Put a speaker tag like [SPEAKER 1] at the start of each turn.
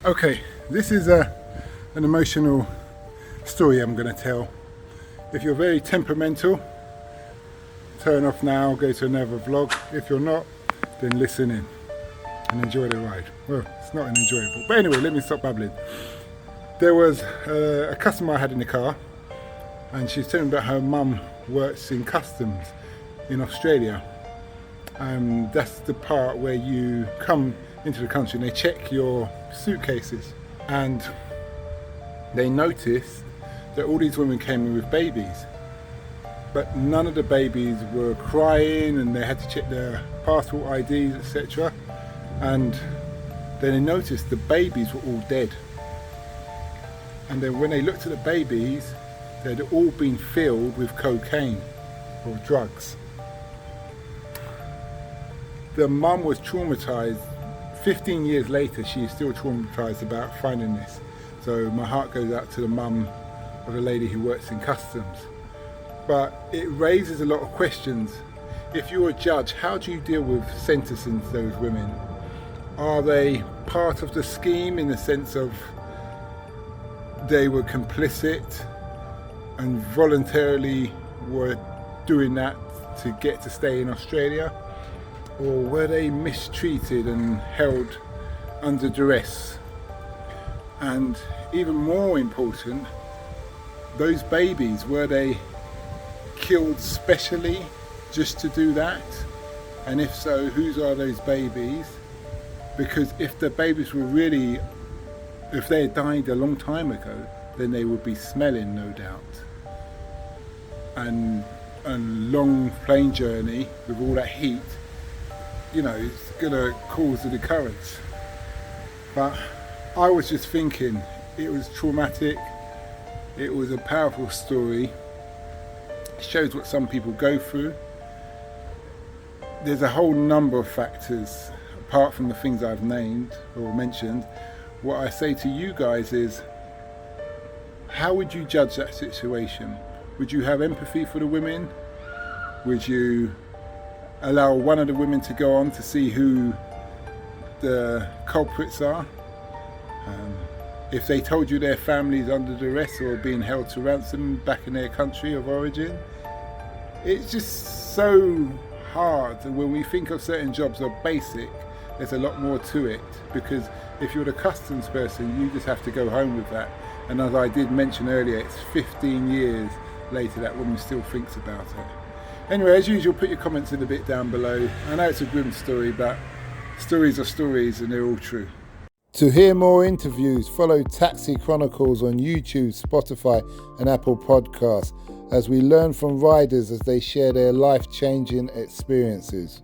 [SPEAKER 1] Okay, this is an emotional story I'm going to tell. If you're very temperamental, turn off now, go to another vlog. If you're not, then listen in and enjoy the ride. Well, it's not enjoyable, but anyway, let me stop babbling. There was a customer I had in the car, and she's telling me about her mum works in customs in Australia. That's the part where you come into the country and they check your suitcases, and they noticed that all these women came in with babies, but none of the babies were crying, and they had to check their passport IDs, etc. And then they noticed the babies were all dead. And then when they looked at the babies, they'd all been filled with cocaine or drugs. The mum was traumatized. 15 years later, she is still traumatized about finding this. So my heart goes out to the mum of a lady who works in customs. But it raises a lot of questions. If you're a judge, how do you deal with sentencing those women? Are they part of the scheme in the sense of they were complicit and voluntarily were doing that to get to stay in Australia? Or were they mistreated and held under duress? And even more important, those babies, were they killed specially just to do that? And if so, whose are those babies? Because if the babies were really, if they had died a long time ago, then they would be smelling, no doubt. And a long plane journey with all that heat, you know, it's gonna cause a recurrence. But I was just thinking, it was traumatic, it was a powerful story, it shows what some people go through. There's a whole number of factors, apart from the things I've named or mentioned. What I say to you guys is, how would you judge that situation? Would you have empathy for the women? Would you allow one of the women to go on to see who the culprits are? If they told you their families under duress or being held to ransom back in their country of origin? It's just so hard. And when we think of certain jobs are basic, there's a lot more to it, because if you're the customs person, you just have to go home with that. And as I did mention earlier, it's 15 years later that woman still thinks about it. Anyway, as usual, put your comments in the bit down below. I know it's a grim story, but stories are stories and they're all true. To hear more interviews, follow Taxi Chronicles on YouTube, Spotify and Apple Podcasts as we learn from riders as they share their life-changing experiences.